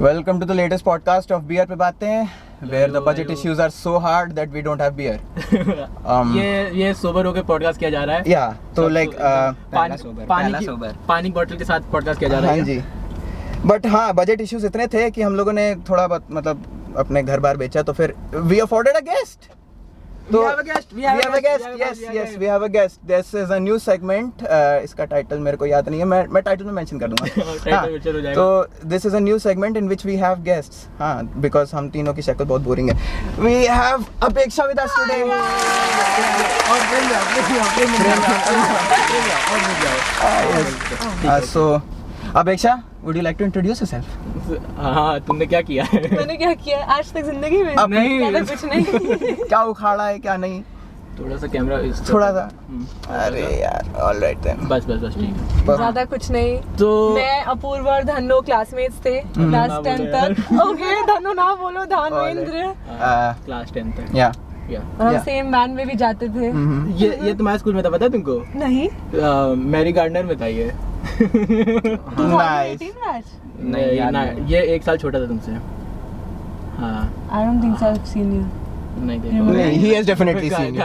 Welcome to the latest podcast of Beer पे बातें, where the budget issues are so hard that we don't have beer. ये sober होके podcast किया जा रहा है. Yeah, तो like पानी बॉटल के साथ पॉडकास्ट किया जा रहा है. हाँ जी. But हाँ, budget issues इतने थे कि हम लोगों ने थोड़ा बहुत मतलब अपने घर बार बेचा तो फिर we afforded a guest. We have a guest. Yes, we have a guest. This is a new segment. इसका टाइटल मेरे को याद नहीं है. मैं टाइटल में मेंशन कर दूंगा. हाँ, तो this is a new segment in which we have guests. हाँ, because हम तीनों की शक्ल बहुत बोरिंग है. We have Apeksha with us today. So, Apeksha, would you like to introduce yourself? हाँ, तुमने क्या किया है? मैंने क्या किया आज तक जिंदगी में? नहीं, कुछ नहीं. क्या उखाड़ा है क्या नहीं? थोड़ा सा कैमरा थोड़ा सा. अरे यार, all right then. बस ठीक है. ज्यादा कुछ नहीं. तो मैं अपूर्व और धनु क्लासमेट्स थे क्लास 10 तक. ओके, धनु ना बोलो, धनेंद्र. क्लास 10 तक. या हम सेम बैंड में भी जाते थे. ये तुम्हारे स्कूल में था, पता है तुमको? नहीं. मैरी गार्डनर में था ये. Nice. नहीं, ये एक साल छोटा था तुमसे. हाँ. I don't think so. I've seen you. नहीं, he has definitely seen you.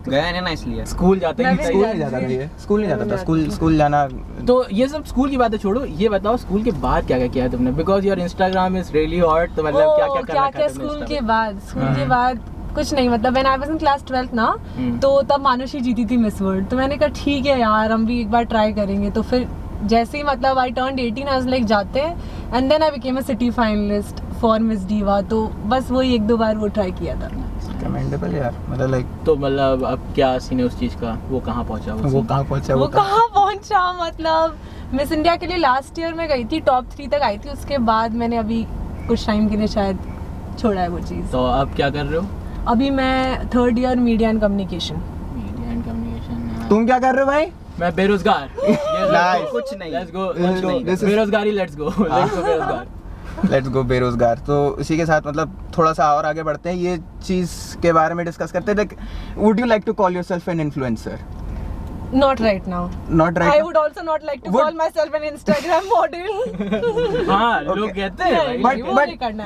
गया नहीं ना इसलिए. स्कूल जाते हैं. स्कूल नहीं जाता था ये. स्कूल नहीं जाता था. स्कूल जाना. तो ये सब स्कूल की बातें छोड़ो, ये बताओ स्कूल के बाद क्या किया है तुमने? Because your Instagram is really hot. तो मतलब क्या स्कूल के बाद कुछ नहीं. मतलब when I was in class 12th ना, तो तब मानुषी जीती थी मिस वर्ल्ड. तो मैंने कहा ठीक है यार, हम भी एक बार ट्राई करेंगे. तो फिर जैसे ही मतलब I turned 18 I was like जाते हैं, and then I became a city finalist for Miss Diva. तो बस वही एक दो बार वो ट्राई किया था. कमेंडेबल यार. मतलब लाइक तो मतलब अब क्या सीन है उस चीज का? वो कहाँ पहुंचा? मतलब मिस इंडिया के लिए लास्ट ईयर में गई थी, टॉप 3 तक आई थी. उसके बाद मैंने अभी कुछ टाइम के लिए शायद छोड़ा है वो चीज़. तो अब क्या कर रहे हो? अभी मैं 3rd year media and communication. तुम क्या कर रहे हो भाई? मैं बेरोजगार. कुछ नहीं. लेट्स गो बेरोजगारी. लेट्स गो बेरोजगार. तो इसी के साथ मतलब थोड़ा सा और आगे बढ़ते हैं, ये चीज के बारे में डिस्कस करते हैं. Like would you like to call yourself an influencer? Not right now. I would also not like to call myself an Instagram model. हाँ, लोग कहते हैं.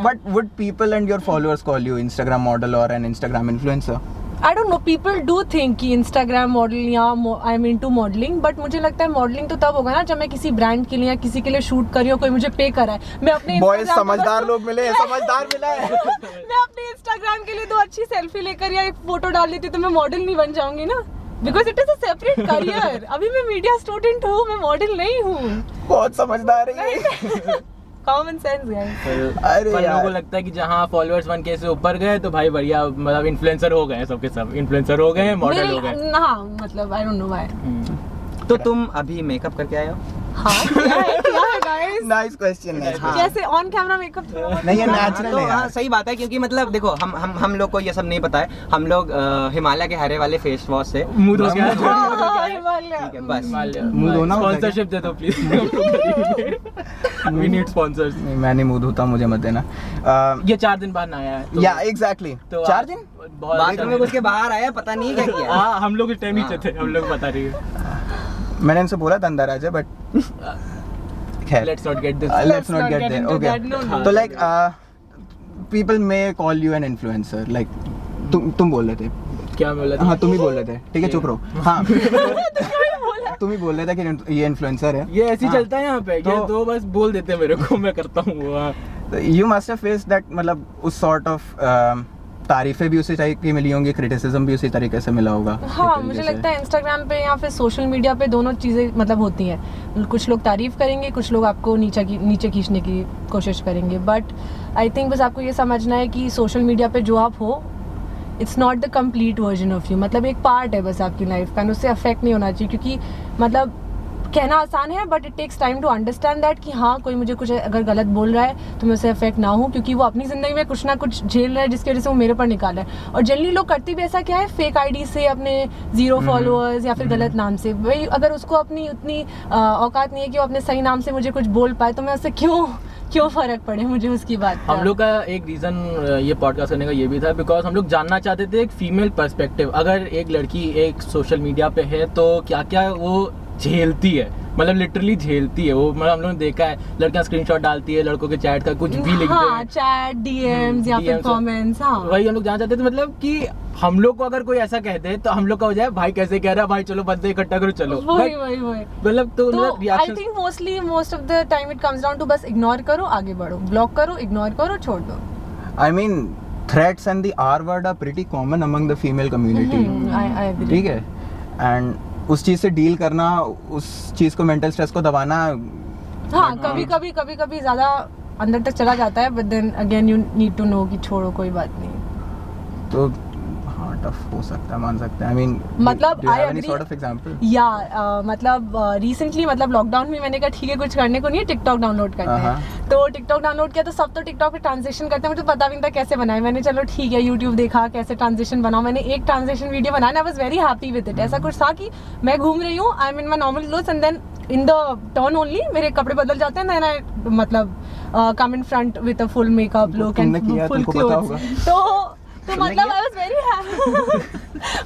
But would people and your followers call you Instagram model or an Instagram influencer? I don't know. People do think कि Instagram model या I'm into modeling, but मुझे लगता है modeling तो तब होगा ना जब मैं किसी ब्रांड के लिए या किसी के लिए शूट कर रही हूँ, कोई मुझे पे कर रहा है. मैं अपने बॉयज समझदार लोग मिले, समझदार मिला है. मैं अपने Instagram के लिए तो अच्छी सेल्फी लेकर या एक फोटो डाल देती तो मैं मॉडल नहीं बन जाऊंगी ना. Because it is a separate career. अभी मैं मीडिया स्टूडेंट हूँ, मैं मॉडल नहीं हूँ. बहुत समझदार है. कॉमन सेंस है. अरे यार, लोगों को लगता है कि जहाँ फॉलोअर्स 1K से ऊपर गए तो भाई बढ़िया, मतलब इन्फ्लुएंसर हो गए. सबके सब इन्फ्लुएंसर हो गए, मॉडल हो गए. हाँ, मतलब आई डोंट नो व्हाई. तो तुम अभी मेकअप करके आए हो? हाँ, क्या है गाइस? नाइस क्वेश्चन है. जैसे ऑन कैमरा मेकअप नहीं है, नेचुरल तो है. हाँ, सही बात है. क्योंकि मतलब देखो, हम लोग को ये सब नहीं पता है. हम लोग हिमालय के हरे वाले फेस वॉश से मुंह धो गया. ठीक है, बस मुंह धोना. स्पॉन्सरशिप दे दो प्लीज. We need sponsors. मैं नहीं मुंह धोता, मुझे मत देना. ये 4 दिन बाद आया है. या एग्जैक्टली 4 दिन बाथरूम में घुस के बाहर आया, पता नहीं क्या किया. हाँ, हम लोग इस टाइम नीचे थे, हम लोग बता रही है. मैंने इनसे बोला था अंदर आ जाए, but let's not get there. Okay. तो like people may call you an influencer. Like तुम बोल रहे थे. क्या बोला था? हाँ, तुम ही बोल रहे थे. ठीक है, चुप रहो. हाँ, तुम ही बोल रहे थे कि ये इन्फ्लुएंसर है. ये ऐसे चलता है यहाँ पे. ये तो बस बोल देते मेरे को, मैं करता हूँ. You must have faced that, मतलब उस sort of तारीफें भी उसी टाइप की मिली होंगी, क्रिटिसिज्म भी उसी तरीके से मिला होगा. हाँ, मुझे लगता है इंस्टाग्राम पे या फिर सोशल मीडिया पे दोनों चीज़ें मतलब होती हैं. कुछ लोग तारीफ करेंगे, कुछ लोग आपको नीचे खींचने की कोशिश करेंगे. बट आई थिंक बस आपको ये समझना है कि सोशल मीडिया पे जो आप हो, it's not the complete version of you. मतलब एक पार्ट है बस आपकी लाइफ का, उससे अफेक्ट नहीं होना चाहिए. क्योंकि मतलब कहना आसान है, but it takes time to understand that कि हाँ, कोई मुझे कुछ अगर गलत बोल रहा है तो मैं उससे अफेक्ट ना हूँ, क्योंकि वो अपनी ज़िंदगी में कुछ ना कुछ झेल रहा है जिसकी वजह से वो मेरे पर निकाला है. और जनरली लोग करते भी ऐसा क्या है, फेक आईडी से, अपने 0 फॉलोअर्स या फिर गलत नाम से. भाई अगर उसको अपनी उतनी औकात नहीं है कि वो अपने सही नाम से मुझे कुछ बोल पाए, तो मैं उससे क्यों फर्क पड़े मुझे उसकी बात का. हम लोग का एक रीज़न ये पॉडकास्ट करने का ये भी था, बिकॉज हम लोग जानना चाहते थे एक फीमेल पर्सपेक्टिव. अगर एक लड़की एक सोशल मीडिया पे है तो क्या क्या वो झेलती है, मतलब लिटरली झेलती है वो, मतलब हम लोगों ने देखा है लड़कियां स्क्रीनशॉट डालती है लड़कों के चैट का, कुछ भी लिखते हाँ, हैं चैट, डीएम्स या फिर DMs, कमेंट्स। हाँ, वही हम लोग जानना चाहते थे, मतलब कि हम लोग को अगर कोई ऐसा कह दे तो हम लोग का हो जाए भाई कैसे कह रहा है, भाई चलो बंदे इकट्ठा करो चलो, वही वही वही। मतलब तो तो I reaction think most of the time it comes down to बस इग्नोर करो, आगे बढ़ो, ब्लॉक करो, इग्नोर करो, छोड़ दो। I mean, threats and the R word are pretty common among the female community. I agree. ठीक है, and उस चीज से डील करना, उस चीज को मेंटल स्ट्रेस को दबाना, हाँ, कभी ज्यादा अंदर तक चला जाता है, but then again you need to know कि छोड़ो, कोई बात नहीं। तो हाँ टफ हो सकता है, मान सकते हैं। I mean, मतलब do you I have any agree. sort of example? या मतलब रिसेंटली मतलब लॉकडाउन में मैंने कहा ठीक है कुछ करने को नहीं है, टिकटॉक डाउनलोड करते हैं। तो टिकटॉक डाउनलोड किया तो सब तो टिकटॉक पे ट्रांजेक्शन करते हैं, मुझे पता भी नहीं था कैसे बनाए। मैंने चलो ठीक है यूट्यूब देखा कैसे ट्रांजेक्शन बनाओ, मैंने एक ट्रांजेक्शन वीडियो बनाया, I was very happy with it. ऐसा कुछ था कि मैं घूम रही हूँ, I am in my normal clothes and then in the turn only मेरे कपड़े बदल जाते हैं, देन आई मतलब come in front with a full makeup look and full clothes. तो मतलब आई वाज वेरी हैप्पी,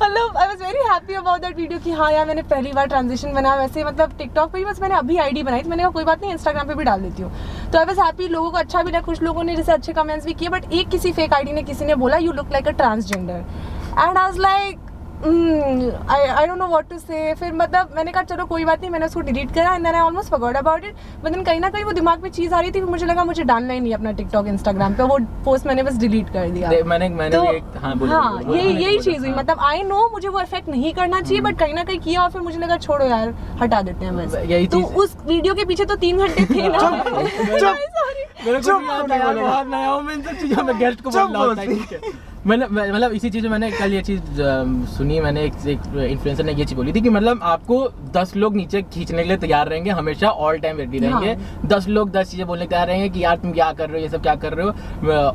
मतलब I was very happy about that video कि हाँ यार मैंने पहली बार ट्रांजिशन बनाया। वैसे मतलब टिकटॉक पे ही बस मैंने अभी आईडी बनाई थी, मैंने कहा कोई बात नहीं इंस्टाग्राम पे भी डाल देती हूँ। तो आई वाज हैप्पी, लोगों को अच्छा भी लगा, कुछ लोगों ने जैसे अच्छे कमेंट्स भी किए, बट एक किसी फेक आईडी ने किसी ने बोला you look like a transgender and I was like I don't know what to say. फिर मतलब मैंने कहा चलो कोई बात नहीं, मैंने उसको डिलीट करा and then I almost forgot about it. But then कहीं ना कहीं वो दिमाग में चीज़ आ रही थी, मुझे लगा मुझे डालना ही नहीं अपना टिकटॉक इंस्टाग्राम पे, वो पोस्ट मैंने बस डिलीट कर दिया। मैंने तो भी एक हाँ यही चीज़ हुई, मतलब आई नो मुझे वो इफेक्ट नहीं करना चाहिए, बट कहीं ना कहीं किया और फिर मुझे लगा छोड़ो यार हटा देते हैं बस। यही तो चीज़- उस वीडियो के पीछे तो 3 घंटे थे ना। मेरे को भी याद आया, बहुत नया हूँ मैं इन सब चीज़ों में, गेस्ट को बोलना होता है, ठीक है। मतलब इसी चीज़ में मैंने कल ये चीज़ सुनी, मैंने एक इन्फ्लुएंसर ने ये चीज़ बोली थी कि मतलब आपको 10 लोग नीचे खींचने के लिए तैयार रहेंगे, हमेशा ऑल टाइम रेडी रहेंगे। 10 लोग 10 चीज़ें बोलने तैयार रहेंगे कि यार तुम क्या कर रहे हो, ये सब क्या कर रहे हो,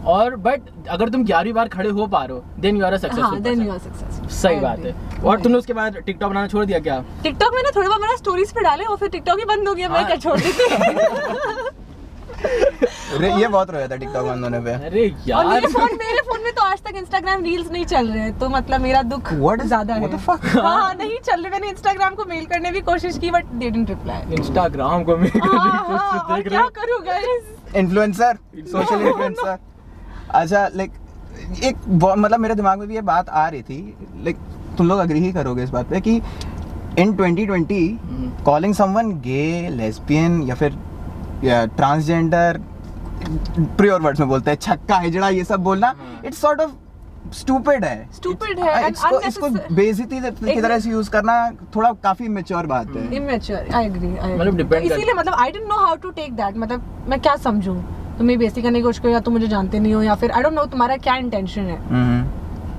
और बट अगर तुम 11वीं बार खड़े हो पा रहे हो then you are a successful. सही बात है। और तुमने उसके बाद टिकटॉक बनाना छोड़ दिया क्या? टिकटॉक मैंने थोड़ा बहुत मेरा स्टोरीज पे डाले और फिर टिकटॉक ही बंद हो गया, मैं क्या छोड़ देती। ये बहुत रोया था टिकटॉक बंद होने पे। अरे और यार मेरे फोन में तो आज तक इंस्टाग्राम रील्स नहीं चल रहे हैं, तो मतलब मेरा दुख What? ज्यादा है। What the fuck? हाँ नहीं चल रहे, मैंने इंस्टाग्राम को मेल करने की कोशिश की but they didn't reply. Instagram को मैं और देख क्या रहे करूँ गाइस? Influencer, social influencer. अच्छा लाइक मतलब मेरे दिमाग में भी ये बात आ रही थी, लाइक तुम लोग अग्री ही करोगे इस बात पे कि इन 2020 कॉलिंग समवन गे, लेस्बियन या फिर ट्रांसजेंडर, प्योर वर्ड्स में बोलते हैं छक्का हिजड़ा, ये सब बोलना इट्स सॉर्ट ऑफ स्टूपिड है। स्टूपिड है and इसको बेइज्जती की तरह से यूज करना थोड़ा काफी मैच्योर बात है। immature। आई एग्री मतलब depend कर- इसीलिए मतलब I didn't know how to take that, मतलब मैं क्या समझूं, तुम्हें बेइज्जती करने की कोशिश करो या तुम मुझे जानते नहीं हो या फिर आई डोंट नो तुम्हारा क्या इंटेंशन है।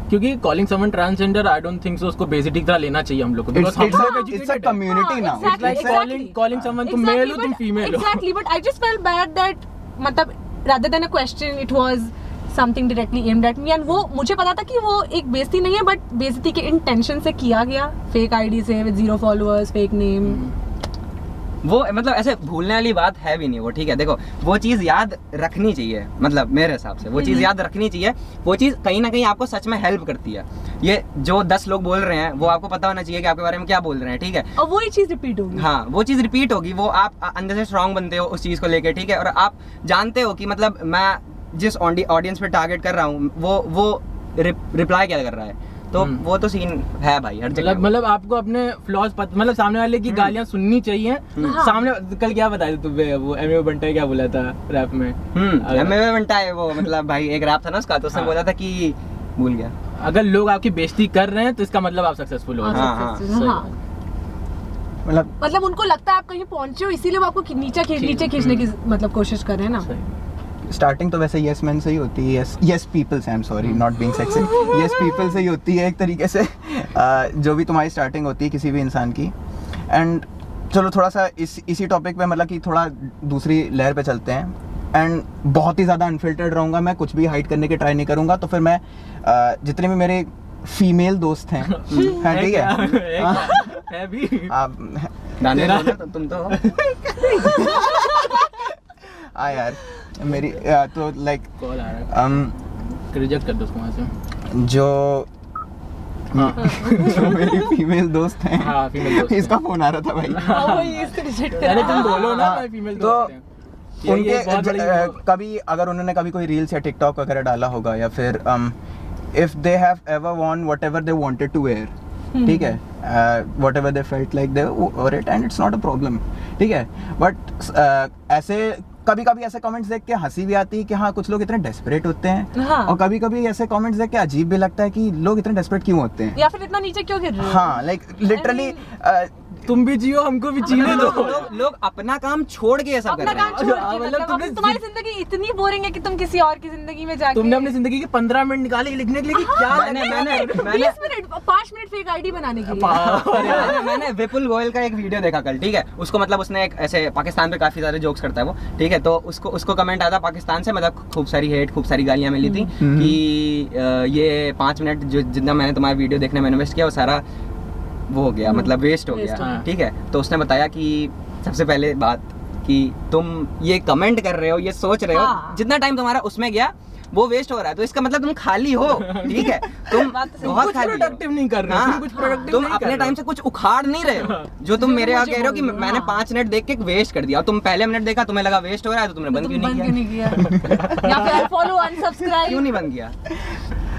क्योंकि calling someone transgender I don't think so उसको बेसिक की तरह लेना चाहिए हम लोग को, because हम लोग It's a educated हैं। community now. हाँ, It's like exactly. calling someone तुम male हो, तुम female हो। Exactly, but I just felt bad that मतलब rather than a question it was something directly aimed at me, and वो मुझे पता था कि वो एक बेइज्जती नहीं है, बट बेइज्जती के इंटेंशन से किया गया, फेक आईडी से with 0 followers, फेक नेम। वो मतलब ऐसे भूलने वाली बात है भी नहीं वो, ठीक है। देखो वो चीज़ याद रखनी चाहिए, मतलब मेरे हिसाब से वो चीज़ याद रखनी चाहिए। वो चीज़ कहीं ना कहीं आपको सच में हेल्प करती है। ये जो 10 लोग बोल रहे हैं वो आपको पता होना चाहिए कि आपके बारे में क्या बोल रहे हैं, ठीक है। और वही चीज रिपीट होगी। हाँ वो चीज़ रिपीट होगी, वो आप अंदर से स्ट्रांग बनते हो उस चीज़ को लेके, ठीक है। और आप जानते हो कि मतलब मैं जिस ऑडियंस पे टारगेट कर रहा हूँ वो रिप्लाई क्या कर रहा है, तो वो तो सीन है भाई हर जगह। मतलब आपको अपने फ्लॉज मतलब सामने वाले की गालियां सुननी चाहिए। हाँ। सामने कल क्या बताया तू वो एमए बंटा क्या बोला था रैप में? एमए बंटा है वो, मतलब भाई एक रैप था ना उसका, तो उसने हाँ। बोला था कि भूल गया, अगर लोग आपकी बेइज्जती कर रहे हैं तो इसका मतलब आप सक्सेसफुल हो। हाँ, हाँ। मतलब उनको लगता है आप कहीं पहुंचे हो, इसीलिए वो आपको नीचे खींचने की मतलब कोशिश कर रहे हैं ना। स्टार्टिंग तो वैसे यस मैन से ही होती है, यस पीपल से, I am sorry not being sexy, yes people से ही होती है एक तरीके से। जो भी तुम्हारी स्टार्टिंग होती है किसी भी इंसान की। एंड चलो थोड़ा सा इसी टॉपिक पे मतलब कि थोड़ा दूसरी लहर पे चलते हैं। एंड बहुत ही ज़्यादा अनफिल्टर्ड रहूँगा मैं, कुछ भी हाइड करने की ट्राई नहीं करूँगा। तो फिर मैं जितने भी मेरे फीमेल दोस्त हैं हैं ठीक है, है भी गाने बोलना तो तुम तो यार मेरी तो लाइक कॉल आ रहा है, रिजेक्ट कर दो उसको वहाँ से। जो हाँ जो मेरी फीमेल दोस्त हैं, हाँ फीमेल दोस्त इसका फोन आ रहा था भाई। हाँ, वही इससे रिजेक्ट अरे कर तुम बोलो ना, हाँ, मैं फीमेल तो दोस्त हैं। ये उनके बहुत बड़ी कभी अगर उन्होंने कभी कोई रील्स या टिकटॉक वगैरह डाला होगा, या फिर if they have ever worn whatever they wanted to wear, ठीक है, whatever they felt like they wore it and it's not a problem, ठीक है, बट ऐसे कभी कभी ऐसे कमेंट्स देख के हंसी भी आती है कि हाँ कुछ लोग इतने डेस्परेट होते हैं, हाँ। और कभी कभी ऐसे कमेंट्स देख के अजीब भी लगता है कि लोग इतने डेस्परेट क्यों होते हैं। या फिर इतना नीचे क्यों गिर रहे हो? हाँ लाइक लिटरली तुम भी जियो, हमको भी जीने दो। लोग अपना काम छोड़ के ये सब कर अपना रहे काम हैं। छोड़ हाँ, के मतलब मतलब तुमने अब तुम्हारी जिंदगी इतनी बोरिंग है कि तुम किसी और की जिंदगी में जाके तुमने अपनी जिंदगी के 15 मिनट निकाले लिखने के लिए कि क्या मैंने 20 मिनट 5 मिनट फेक आईडी बनाने के लिए। मैंने विपुल गोयल का एक वीडियो देखा कल, ठीक है, उसको मतलब उसने एक ऐसे पाकिस्तान पे काफी सारे जोक्स करता है वो, ठीक है, तो उसको कमेंट आया था पाकिस्तान से, मतलब खूब सारी हेट, खूब सारी गालियां मिली थी कि ये 5 मिनट जो जितना मैंने तुम्हारा वीडियो देखने में इन्वेस्ट किया वो सारा वो हो गया, मतलब वेस्ट हो Waste गया, हो गया। ठीक है। तो उसने बताया कि सबसे पहले बात कि तुम ये कमेंट कर रहे हो, ये सोच रहे हो, हाँ। जितना टाइम तुम्हारा उसमें गया वो वेस्ट हो रहा है, तो इसका मतलब तुम खाली हो, ठीक है, तुम बात तो सही। बहुत कुछ खाली हो। प्रोडक्टिव नहीं कर रहे हो, हाँ, तुम कुछ प्रोडक्टिव तुम नहीं कर अपने रहे टाइम हो। से कुछ उखाड़ नहीं रहे हो, जो तुम मेरे यहाँ कह रहे हो कि मुझे मैंने हाँ। 5 मिनट देख के वेस्ट कर दिया, और तुम पहले मिनट देखा तुम्हें लगा वेस्ट हो रहा है तो तुमने बंद क्यों तुम नहीं बंद किया? क्यों नहीं किया? या फिर फॉलो क्यों अनसब्सक्राइब नहीं बंद किया?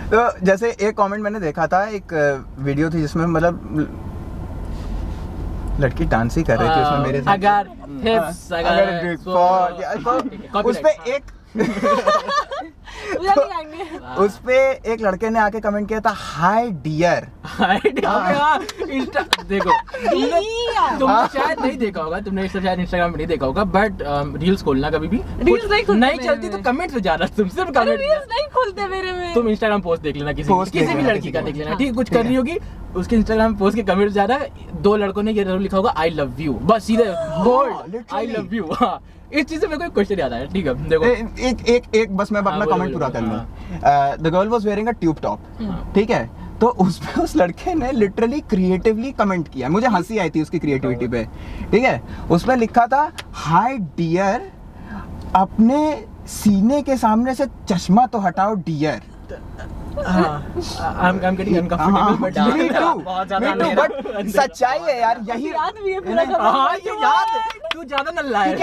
तो जैसे एक कमेंट मैंने देखा था, एक वीडियो थी जिसमें मतलब लड़की डांस ही कर रही थी उसमें मेरे साथ। अगर hips, अगर copyright, उस पे हाँ। एक उधर नहीं आएंगे। उस पे एक लड़के ने आके कमेंट किया था, हाय डियर। देखो तुमने शायद नहीं देखा होगा, तुमने शायद इंस्टाग्राम पे नहीं देखा होगा, बट रील्स खोलना कभी भी Reels नहीं खुलते नहीं मेरे चलती तो में। कमेंट्स पे जाना, तुम सिर्फ अरे कमेंट रील्स नहीं खुलते मेरे में। तुम इंस्टाग्राम पोस्ट देख लेना, Post किसी देख भी लेना, लड़की का किसी देख लेना, हाँ। ठीक है, कुछ कर रही होगी उसके इंस्टाग्राम पोस्ट के कमेंट ज्यादा, 2 लड़कों ने ये जरूर लिखा होगा आई लव यू, बस सीधे bold I literally। Love you. हाँ, इस चीज से मेरे को एक क्वेश्चन याद आया, ठीक है, देखो एक बस मैं हाँ, अपना बोलो, कमेंट पूरा बोलो, कर लूं। The girl was wearing a tube top, ठीक है, तो उस पे उस लड़के ने लिटरली क्रिएटिवली कमेंट किया, मुझे हंसी आई थी उसकी क्रिएटिविटी पे, ठीक है, उसमें लिखा था, हाय डियर, अपने सीने के सामने से चश्मा तो हटाओ dear. I'm getting uncomfortable, but Me too, बहुत ज्यादा me too, मेरा- but सच्चाई है यार, यही याद भी है पूरा नहीं, कमेंट। हाँ ये याद, तू ज्यादा नल्ला है।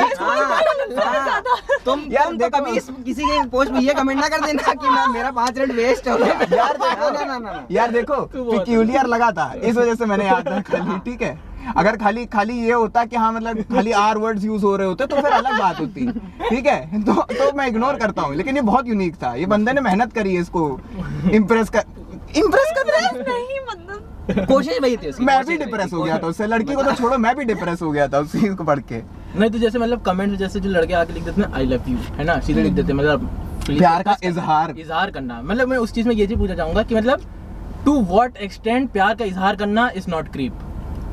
तुम यार तो देखो। कभी किसी के पोस्ट में ये कमेंट ना कर देना कि मैं मेरा 5 मिनट वेस्ट हो गया यार देखो ना। यार देखो तू बहुत- पिक्यूलियर लगा था, इस वजह से मैंने याद रखा ली, ठीक है, अगर खाली ये होता कि हाँ मतलब खाली आर वर्ड्स यूज हो रहे होते तो फिर अलग बात होती, ठीक है, तो मैं इग्नोर करता हूँ, लेकिन ये बहुत यूनिक था, ये बंदे ने मेहनत करी है इसको इम्प्रेस कर रहा है। नहीं मतलब कोशिश वही थी उसकी, मैं कोशिश भी वही डिप्रेस थी, हो गया था उससे, लड़की को तो छोड़ो, मैं भी डिप्रेस हो गया था उस चीज को पढ़ के। नहीं तो जैसे मतलब कमेंट में जैसे जो लड़के आके लिख देते हैं आई लव यू, है ना, सीधे लिख देते हैं, मतलब प्यार का इजहार करना, मतलब मैं उस चीज में ये चीज पूछना चाहूंगा कि मतलब टू व्हाट एक्सटेंट प्यार का इजहार करना इज नॉट क्रीप,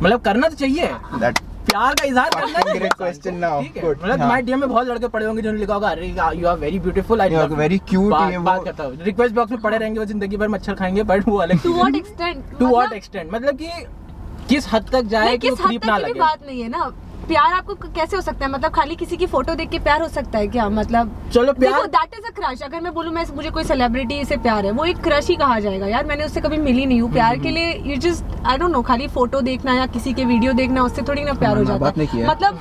मतलब करना तो चाहिए, That प्यार का इजहार करना fucking चाहिए। great question now. ठीक है, Good, मतलब हाँ। तुम्हारे डीएम में बहुत लड़के पड़े होंगे जिन्होंने लिखा होगा अरे you are very beautiful, I You are very cute, ये वो- बात करता हूँ, रिक्वेस्ट बॉक्स में पड़े रहेंगे वो जिंदगी भर मच्छर खाएंगे, बट वो अलग to what extent to what extent, मतलब कि किस हद तक जाए कि वो किस हद क्रीप तक ना की भी लगे। बात नहीं है ना। प्यार आपको कैसे हो सकता है, मतलब खाली किसी की फोटो देख के प्यार हो सकता है क्या? मतलब चलो देखो प्यार दैट इज अ क्रश। अगर मैं बोलूं मुझे कोई सेलिब्रिटी से प्यार है, वो एक क्रश ही कहा जाएगा यार, मैंने उससे कभी मिली नहीं हूँ। प्यार के लिए you just I don't no, खाली फोटो देखना या किसी के वीडियो देखना उससे थोड़ी ना प्यार हो ना, जाता बात नहीं की है। है। मतलब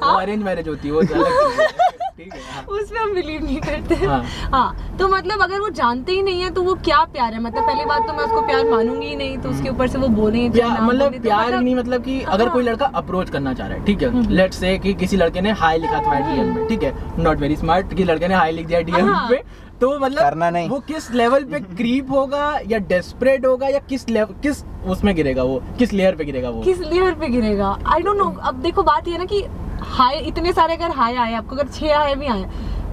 वो अरेंज मैरिज होती है, वो अलग चीज़ है। ठीक है, हाँ। उसमें हम बिलीव नहीं करते। हाँ। हाँ तो मतलब अगर वो जानते ही नहीं है तो वो क्या प्यार है? मतलब पहली बात तो मैं उसको प्यार मानूंगी ही नहीं, तो उसके ऊपर से वो बोले मतलब प्यार नहीं, मतलब कि अगर कोई लड़का अप्रोच करना चाह रहा है, ठीक है, लेट्स से कि किसी लड़के ने हाई लिखा तुम्हारे डीएम में, ठीक है, नॉट वेरी स्मार्ट, कि लड़के ने हाई लिख दिया डीएम हाँ। पे, तो मतलब करना नहीं। वो किस लेवल पे क्रीप होगा या डेस्परेट होगा या किस उसमें गिरेगा, वो किस लेयर पे गिरेगा वो? किस लेयर पे गिरेगा आई डोंट नो। अब देखो बात ये है ना कि हाई इतने सारे अगर हाई आए आपको, अगर 6 हाई भी आए,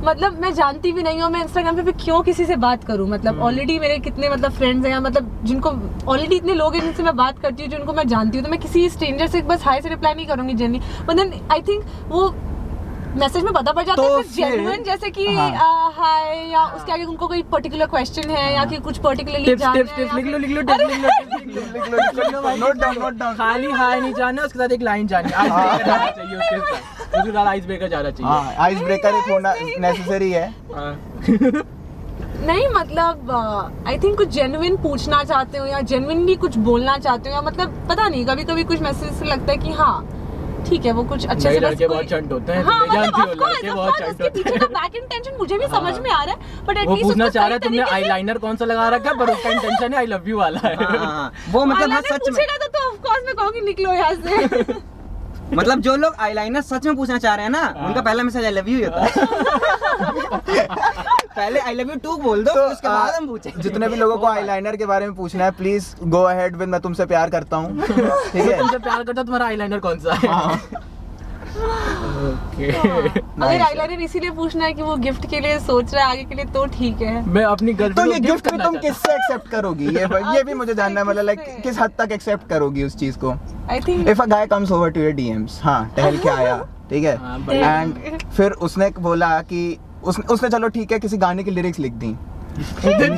मतलब मैं जानती भी नहीं हूँ, मैं इंस्टाग्राम पे क्यों किसी से बात करूँ? मतलब ऑलरेडी मेरे कितने मतलब फ्रेंड्स हैं, मतलब जिनको ऑलरेडी इतने लोग हैं जिनसे मैं बात करती हूँ, जिनको मैं जानती हूँ, तो मैं किसी स्ट्रेंजर से बस हाई से रिप्लाई नहीं करूँगी generally. But then I think वो मैसेज में पता पड़ जाता तो है फिर- जेन्युइन, जैसे कि हाँ। हाय या उसके आगे उनको कोई पर्टिकुलर क्वेश्चन है या कि कुछ पर्टिकुलरली टिप्स जानना टिप्स है टिप्स या लिख लो फिर- लिख लो टिप्स लिख लो नोट डाउन खाली हाई नहीं जानना, उसके साथ एक लाइन जाननी, आइस ब्रेकर जाना चाहिए उसके साथ, उसके साथ आइस ब्रेकर जाना चाहिए। हाँ, आइस ब्रेकर एक होना नेसेसरी है। हाँ। नहीं मतलब आई थिंक कुछ जेन्युइन पूछना चाहते हो या जेन्युइनली कुछ बोलना चाहते हो या मतलब पता नहीं कभी कभी कुछ मैसेज से लगता है कि हाँ ठीक है वो कुछ अच्छे से लड़के बहुत चंट होते हैं, हाँ, तुम जानती हो of course, लड़के of बहुत course, चंट उसके होते पीछे का हैं। बैक इंटेंशन मुझे भी समझ हाँ। में आ रहा है बट वो एटलीस्ट पूछना चाह रहा है तुमने आईलाइनर कौन सा लगा रखा है, पर उसका इंटेंशन है आई लव यू वाला है। हाँ, वो मतलब हाँ सच में पूछेगा तो ऑफ कोर्स मैं कहूंगी निकलो यहाँ से। मतलब जो लोग आईलाइनर सच में पूछना चाह रहे हैं ना उनका पहला मैसेज आई लव यू होता है। पहले आई लव यू टू बोल दो उसके बाद हम पूछेंगे। जितने भी लोगों को आईलाइनर के बारे में पूछना है प्लीज गो अहेड विद मैं तुमसे प्यार करता हूँ, ठीक है। तुमसे प्यार करता तुम्हारा आईलाइनर कौन सा है? हाँ। ओके। अगर आईलाइनर इसीलिए पूछना है कि वो गिफ्ट के लिए सोच रहा है आगे के लिए तो ठीक है। मैं अपनी तो गर्लफ्रेंड ये गिफ्ट भी तुम किससे एक्सेप्ट करोगी, ये भी मुझे जानना है, मतलब लाइक किस हद तक एक्सेप्ट करोगी उस चीज को। I think if a guy comes over to your DMs, हाँ टहल के आया, ठीक है, हाँ, बढ़िया। एंड फिर उसने बोला कि उसने चलो ठीक है किसी गाने की लिरिक्स लिख दी,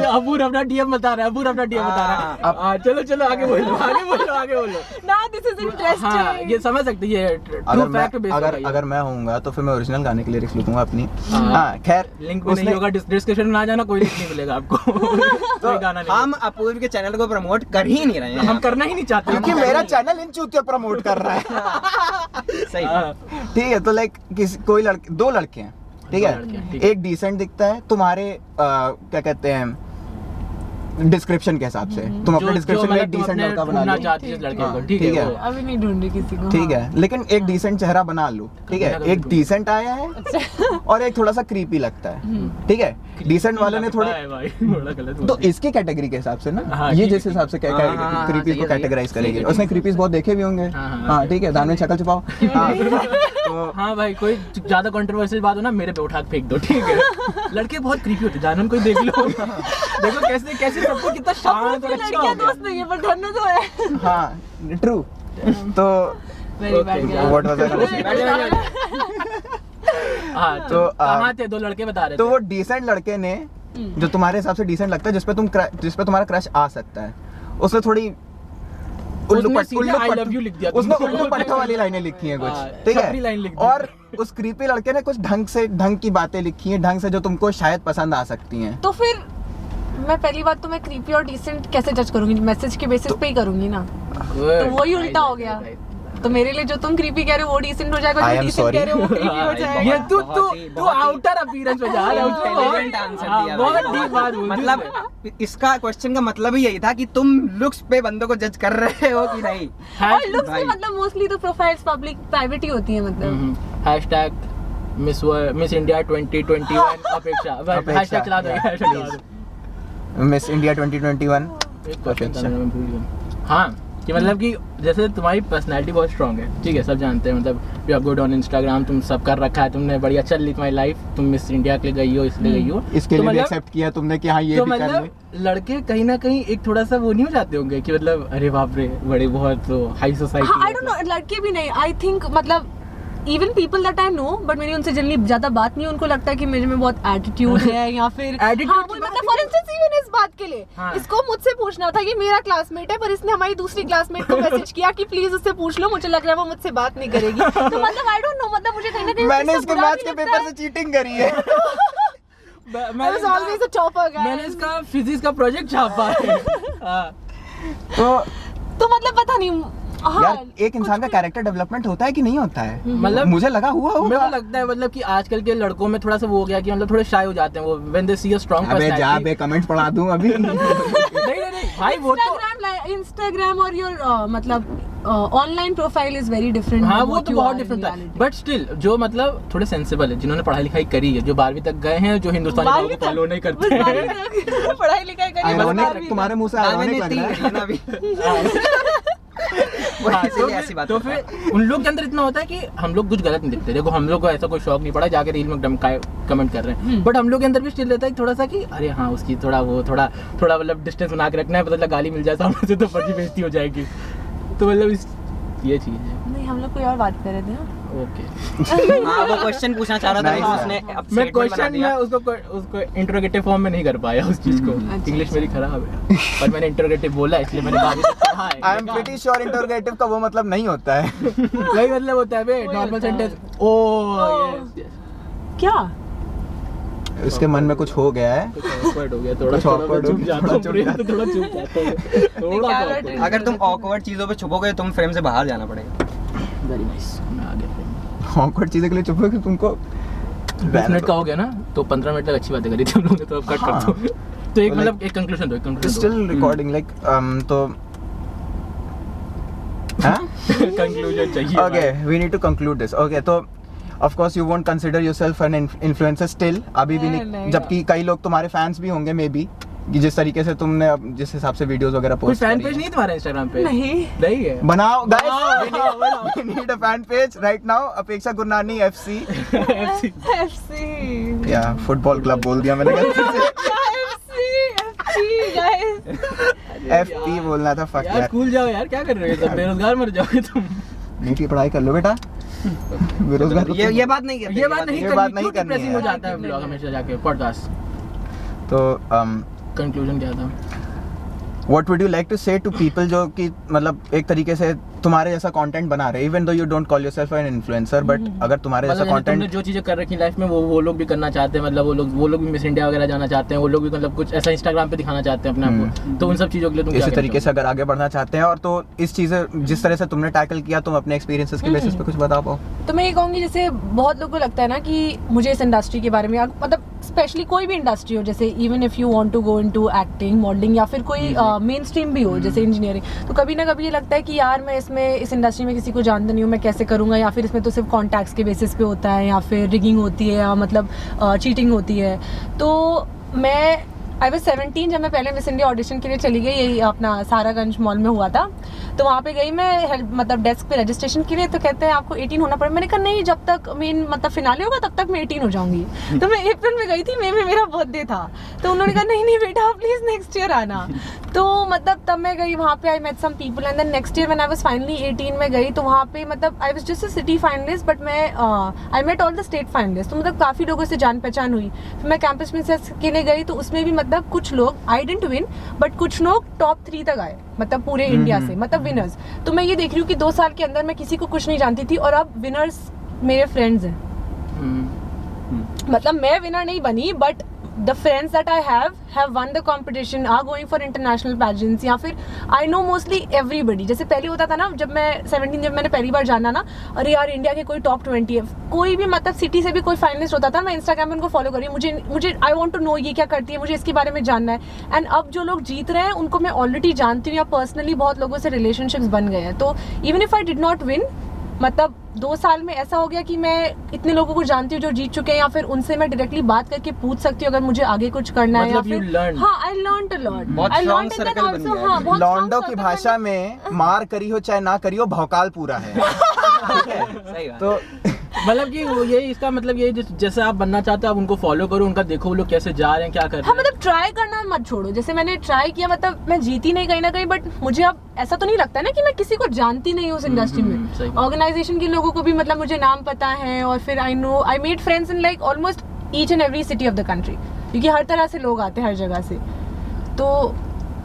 अबूर अपना डीएम बता रहा है, अबूर अपना डीएम बता रहा है। अब चलो चलो आगे बोलो आगे बोलो आगे बोलो। ना दिस इज हाँ इंटरेस्टिंग। ये समझ सकते हैं, ये ट्रू फैक्ट बेस्ड अगर मैं होऊंगा तो फिर मैं ओरिजिनल गाने की लिरिक्स लिखूंगा अपनी। हाँ। हाँ खैर लिंक में नहीं होगा, डिस्क्रिप्शन में आ जाना, कोई लिंक नहीं मिलेगा आपको। कोई गाना नहीं। हम अपूर्व के चैनल को प्रमोट कर ही नहीं रहे हैं। हम करना ही नहीं चाहते क्योंकि मेरा चैनल इन चूतिया प्रमोट कर रहा है। सही। हाँ। ठीक है, तो लाइक कोई लड़के, दो लड़के हैं, ठीक दो लड़के हैं, है, ठीक है। एक डिसेंट दिखता है तुम्हारे क्या कहते हैं डिस्क्रिप्शन के हिसाब से, तुम अपने डिस्क्रिप्शन में एक डिसेंट लड़का बना लो, चाहती है इस लड़के को, हाँ, ठीक ठीक है है। वो। अभी नहीं ढूंढ रही किसी को। ठीक है, लेकिन एक डिसेंट चेहरा बना लो, ठीक है, एक डिसेंट आया है और एक थोड़ा सा क्रीपी लगता है, ठीक है। डिसेंट वाले ने थोड़े, है भाई, थोड़ा गलत तो बोल दिया। इसकी कैटेगरी के हिसाब से ना, हाँ, ये ठीक जिस हिसाब से हाँ, हाँ, क्रीपीज सही को है, सही कैटेगराइज है, करेगी, ठीक है, उसने क्रीपीज बहुत देखे भी होंगे, हाँ, हाँ, हाँ ठीक है, दान में शक्ल छुपाओ। हाँ, तो हाँ भाई कोई ज्यादा कंट्रोवर्शियल बात हो ना मेरे पे उठा के फेंक दो, ठीक है। लड़के बहुत क्रीपी होते हैं, जानन कोई देख लो। देखो कैसे कैसे सबको कितना शांत और अच्छा हो लड़कियां गया। दोस्त नहीं है पर धन्य तो है। हाँ ट्रू। तो वेरी बैड व्हाट वाज हाँ तो, तो कहाँ थे दो लड़के बता रहे तो थे। वो डिसेंट लड़के ने जो तुम्हारे हिसाब से डिसेंट लगता है, जिस पे तुम्हारा क्रश आ सकता है, उसने थोड़ी उसने सीधे I love you लिख दिया उसने तुमको। उल्लू पट्टा वाली लाइनें लिखी हैं हाँ, कुछ, ठीक छपरी लाइन लिख है, दी। और उस क्रीपी लड़के ने कुछ ढंग की बातें लिखी हैं, ढंग से जो तुमको शायद पसंद आ सकती हैं। तो फिर मैं पहली बात तो मैं क्रीपी और डिसेंट कैसे जज करूंगी, मैसेज के बेसिस पे ही करूंगी ना। तो वही उल्टा हो गया। तो मेरे लिए जो तुम क्रीपी कह रहे हो वो डिसेंट हो जाएगा, I जो am डिसेंट sorry. कह रहे हो वो क्रीपी हो जाएगा। ये तू बहुत ही- तू बहुत ही- आउटर अपीयरेंस में जा रहा है, उसको Intelligent answer हाँ, दिया बहुत भाई। डीप बात बोल दी उसने। मतलब इसका क्वेश्चन का मतलब ही यही था कि तुम लुक्स पे बंदों को जज कर रहे हो कि नहीं। और लुक्स भाई। भी मतलब मोस्टली तो प्रोफाइल्स पब्लिक प्राइवेट ही होती है मतलब। हैशटैग मिस इंडिया 2021 अपेक्षा हैशटैग चला दो, हैशटैग चला दो। Miss India 2021। एक क्वेश्चन था मैं भूल गया। हाँ कि मतलब कि जैसे तुम्हारी पर्सनैलिटी बहुत स्ट्रांग है, ठीक है, सब जानते हैं, मतलब you have good on Instagram, तुम सब कर रखा है, तुमने बढ़िया चल ली तुम्हारी लाइफ, तुम मिस इंडिया के लिए गई हो, इसलिए गई हो, इसके तो लिए भी मतलब- एक्सेप्ट किया तुमने कि हाँ ये तो भी कर ले। मतलब लड़के कहीं ना कहीं एक थोड़ा सा वो नहीं हो जाते होंगे कि मतलब अरे बाप रे बड़े बहुत high society. I don't no, लड़के भी नहीं, आई थिंक मतलब even people that I know, but मेरी उनसे जनरली ज्यादा बात नहीं, उनको लगता है कि मेरे में बहुत एटीट्यूड है या फिर Attitude हाँ, की वो बात मतलब फॉर इंस्टेंस इवन इस बात के लिए हाँ। इसको मुझसे पूछना था कि मेरा क्लासमेट है पर इसने हमारी दूसरी क्लासमेट को मैसेज किया कि प्लीज उससे पूछ लो, मुझे लग रहा है वो मुझसे बात नहीं करेगी। तो मतलब आई डोंट नो, मतलब मुझे कहीं ना कहीं मैंने उससे इसके बुरा मैथ्स भी के लगता पेपर से चीटिंग करी है। I was always a topper, guys. मैंने इसका फिजिक्स का प्रोजेक्ट छापा है। हाँ। तो मतलब पता नहीं हाँ, यार एक इंसान का कैरेक्टर डेवलपमेंट होता है कि नहीं होता है, मतलब मुझे लगा हुआ मेरे होगा। को लगता है मतलब कि आजकल के लड़कों में थोड़ा सा वो हो गया कि मतलब थोड़े शाय हो जाते हैं वो when they C a strong अबे जा पर्सनालिटी। बे कमेंट पढ़ा दूं अभी। नहीं भाई वो तो इंस्टाग्राम और योर मतलब online profile is very different. हाँ वो तो बहुत डिफरेंट था, बट स्टिल जो मतलब थोड़े सेंसिबल है, जिन्होंने पढ़ाई लिखाई करी है, जो 12वीं तक गए हैं, जो हिंदुस्तानी लोगों को फॉलो नहीं करते हैं। पढ़ाई लिखाई करी आयरॉनिक, तुम्हारे मुंह से आयरॉनिक लग रहा है। ना भी हाँ, इसीलिए ऐसी बात तो करता है। फिर उन लोग के अंदर इतना होता है कि हम लोग कुछ गलत नहीं दिखते, देखो हम लोग को ऐसा कोई शौक नहीं पड़ा जाके रील में कमेंट कर रहे हैं, बट हम लोग के अंदर भी स्टिल रहता है थोड़ा सा कि अरे हाँ उसकी थोड़ा मतलब डिस्टेंस बना के रखना है, पता चला गाली मिल जाए सामने से तो फर्जी बेइज्जती हो जाएगी, तो मतलब ये चीज है। नहीं हम लोग कोई और बात कर रहे थे ना। ओके हाँ वो क्वेश्चन पूछना चाह रहा था Nice. उसने अब मैं statement बना क्वेश्चन दिया। में उसको इंटरोगेटिव फॉर्म में नहीं कर पाया उस चीज को, अच्छा, इंग्लिश मेरी खराब है, पर मैंने इंटरोगेटिव बोला इसलिए मैंने बाकी तक पढ़ा है। I am pretty sure interrogative का वो मतलब नहीं होता है। वही मतलब होता है बे वही नॉर्मल होता है। सेंटेंस। ओ क्या उसके मन में कुछ हो गया है, कुछ awkward हो गया, थोड़ा कुछ awkward हो चुप गया, जाता हूँ, थोड़ा प्रेम तो थोड़ा चुप जाता हूँ, थोड़ा Camera awkward। अगर तुम ऑकवर्ड चीजों पे छुपोगे तुम फ्रेम से बाहर जाना पड़ेगा। Very nice, मैं आ गया frame। awkward चीज़ों के लिए चुप हो कि तुमको 20 मिनट का हो गया ना, तो 15 मिनट तक अच्छी बातें करी थी हम लोगों ने, तो अब कट कर दो। तो एक तो मतलब एक कंक्लूजन दो, एक कंक्लूजन स्टिल रिकॉर्डिंग लाइक तो हाँ कंक्लूजन चाहिए। okay we need to conclude this okay तो of course you won't consider yourself an influencer still अभी भी नहीं, जबकि कई लोग तुम्हारे फैंस भी होंगे मे बी, कि जिस तरीके से तुमने जिस हिसाब से वीडियोस वगैरह कोई पोस्ट फैन पेज नहीं है तुम्हारा इंस्टाग्राम पे? नहीं। नहीं है। बनाओ बनाओ। guys we need a fan page right now अपेक्षा गुरनानी FC FC या फुटबॉल क्लब बोल दिया मैंने FP बोलना था fuck यार यार स्कूल जाओ यार, क्या कर रहे हो सब, बेरोजगार मर जाओगे तुम। नीट की पढ़ाई कर लो बेटा बेरोजगार तो ये बात नहीं करते, ये बात नहीं ये बात करनी, नहीं क्यों करनी depressing है। हो जाता है ब्लॉग हमेशा जाके पॉडकास्ट। तो कंक्लूजन क्या था? What would you like to say to people जो कि मतलब एक तरीके से तुम्हारे जैसा कंटेंट बना रहे, even though you don't call yourself an influencer, but अगर तुम्हारे जैसा मतलब तुमने कंटेंट जो चीजें कर रखी लाइफ में वो लोग भी करना चाहते हैं, मतलब वो लोग भी मिस इंडिया वगैरह जाना चाहते हैं, वो लोग भी मतलब कुछ ऐसा इंस्टाग्राम पे दिखाना चाहते हैं अपने आप को, तो उन सब चीजों के लिए तुम क्या इसी कहना तरीके से अगर आगे बढ़ना चाहते हैं, और तो इस चीज़ें जिस तरह से तुमने टैकल किया, तुम अपने एक्सपीरियंसेस के बेसिस पे कुछ बता पाओ। तो मैं ये कहूँगी, जैसे बहुत लोगों को लगता है ना कि मुझे इस इंडस्ट्री के बारे में, मतलब स्पेशली कोई भी इंडस्ट्री हो, जैसे even if you want to go into acting, modelling या फिर कोई मेन स्ट्रीम भी हो जैसे इंजीनियरिंग, तो कभी ना कभी ये लगता है कि यार मैं इस इंडस्ट्री में किसी को जानता नहीं हूँ, मैं कैसे करूँगा, या फिर इसमें तो सिर्फ कॉन्टैक्ट्स के बेसिस पे होता है, या फिर रिगिंग होती है, या मतलब चीटिंग होती है। तो मैं आई वाज 17 जब मैं पहले मिस इंडिया ऑडिशन के लिए चली गई, यही अपना सहारागंज मॉल में हुआ था, तो वहाँ पे गई मैं मतलब डेस्क पे रजिस्ट्रेशन के लिए, तो कहते हैं आपको 18 होना पड़ेगा। मैंने कहा नहीं, जब तक मेन मतलब फिनाले होगा तब तक मैं 18 हो जाऊंगी। तो मैं अप्रैल में गई थी, मई में मेरा बर्थडे था, तो उन्होंने कहा नहीं बेटा प्लीज नेक्स्ट ईयर आना। तो मतलब तब मैं गई वहाँ पे, I met some people, and then next year when I was finally 18 में गई, तो वहाँ पे मतलब I was just a city finalist, but मैं I met all the state finalist, तो मतलब काफ़ी लोगों से जान पहचान हुई। फिर मैं कैंपस प्रिंसेस के लिए गई, तो उसमें भी मतलब कुछ लोग, आई डिडंट विन, बट कुछ लोग टॉप 3 तक आए, मतलब पूरे इंडिया से, मतलब विनर्स। तो मैं ये देख रही हूँ कि 2 साल के अंदर मैं किसी को कुछ नहीं जानती थी, और अब विनर्स मेरे फ्रेंड्स हैं। मतलब मैं विनर नहीं बनी, but the friends that I have won the competition, are going for international pageants, या फिर I know mostly everybody। जैसे पहले होता था ना, जब मैं 17 जब मैंने पहली बार जाना ना, अरे यार इंडिया के कोई टॉप 20 है, कोई भी मतलब सिटी से भी कोई फाइनलिस्ट होता था, मैं इंस्टाग्राम पे उनको फॉलो कर रही हूँ, मुझे आई वांट टू नो ये क्या करती है, मुझे इसके बारे में जानना है। एंड अब जो लोग जीत रहे हैं उनको मैं ऑलरेडी जानती हूँ, या पर्सनली बहुत लोगों से रिलेशनशिप्स बन गए हैं। तो even if I did not win, मतलब 2 साल में ऐसा हो गया कि मैं इतने लोगों को जानती हूँ जो जीत चुके हैं, या फिर उनसे मैं डायरेक्टली बात करके पूछ सकती हूँ अगर मुझे आगे कुछ करना है, या फिर हाँ आई लर्नड अ लॉट। बहुत strong circle बन गया है। लॉन्डो की भाषा में मार करी हो चाहे ना करी हो, भौकाल पूरा है। सही बात। तो मतलब कि ये इसका मतलब ये जैसे आप बनना चाहते हो आप उनको फॉलो करो, उनका देखो वो लोग कैसे जा रहे हैं, क्या कर रहे हैं। हाँ मतलब ट्राई करना मत छोड़ो, जैसे मैंने ट्राई किया, मतलब मैं जीती नहीं कहीं ना कहीं, बट मुझे अब ऐसा तो नहीं लगता ना कि मैं किसी को जानती नहीं हूँ उस इंडस्ट्री में। ऑर्गेनाइजेशन के लोगों को भी मतलब मुझे नाम पता है, और फिर I made friends in like almost each and every city of the country, क्योंकि हर तरह से लोग आते हैं हर जगह से। तो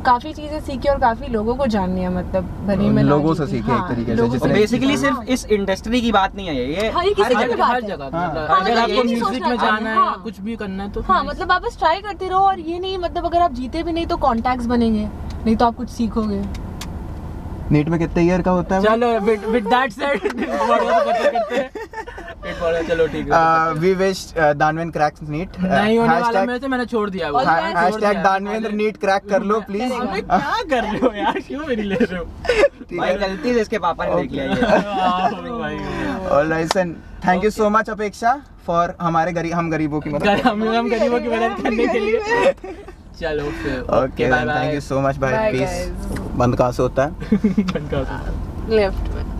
काफी चीजें सीखी और काफी लोगों को जाननी है, मतलब भले मैं लोगों से सीखे एक तरीके से, जिसने बेसिकली सिर्फ इस इंडस्ट्री की बात नहीं है ये हाँ, ये किसी की भी बात हर है। जगह हाँ। मतलब हाँ, अगर मतलब आपको ये नहीं म्यूजिक सोचना में जाना है, हाँ। कुछ भी करना है तो हाँ मतलब आप बस ट्राई करते रहो, और ये नहीं मतलब अगर आप जीते भी नहीं तो कॉन्टैक्ट्स बनेंगे, नहीं तो आप कुछ सीखोगे। नीट में कितने ईयर का होता है? चलो विद दैट सेड करते हैं। चलो ठीक है। We wish Danvendra cracks NEET. नहीं होने वाला, मैं से मैंने छोड़ दिया वो। हैशटैग दानवेंद्र नीट क्रैक कर लो प्लीज। अबे क्या कर रहे हो यार, क्यों मेरी ले रहे हो? भाई गलती से इसके पापा ने देख लिया ये। Alright and thank you so much अपेक्षा फॉर हमारे हम गरीबों की मदद। हम गरीबों की मदद करने के लिए। चलो फिर okay thank you so much भाई, पीस। बंद कहाँ से होता है? लेफ्ट।